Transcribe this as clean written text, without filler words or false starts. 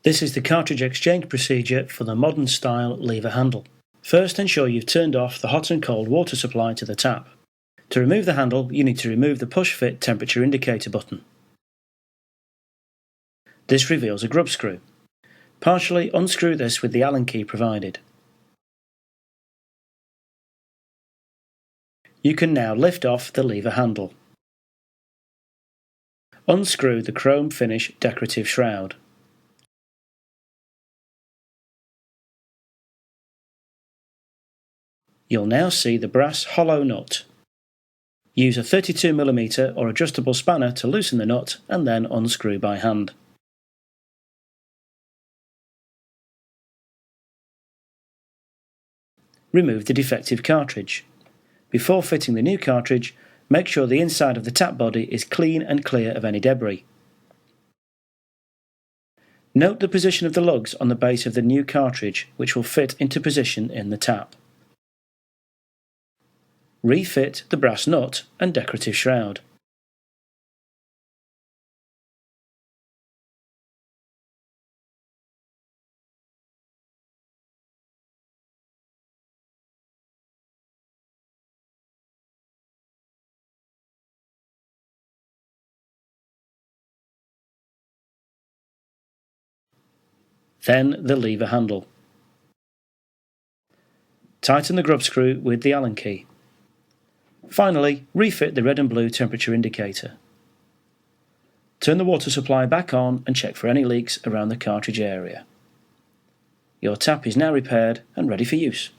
This is the cartridge exchange procedure for the modern style lever handle. First, ensure you've turned off the hot and cold water supply to the tap. To remove the handle, you need to remove the push-fit temperature indicator button. This reveals a grub screw. Partially unscrew this with the Allen key provided. You can now lift off the lever handle. Unscrew the chrome finish decorative shroud. You'll now see the brass hollow nut. Use a 32mm or adjustable spanner to loosen the nut and then unscrew by hand. Remove the defective cartridge. Before fitting the new cartridge, make sure the inside of the tap body is clean and clear of any debris. Note the position of the lugs on the base of the new cartridge, which will fit into position in the tap. Refit the brass nut and decorative shroud. Then the lever handle. Tighten the grub screw with the Allen key. Finally, refit the red and blue temperature indicator. Turn the water supply back on and check for any leaks around the cartridge area. Your tap is now repaired and ready for use.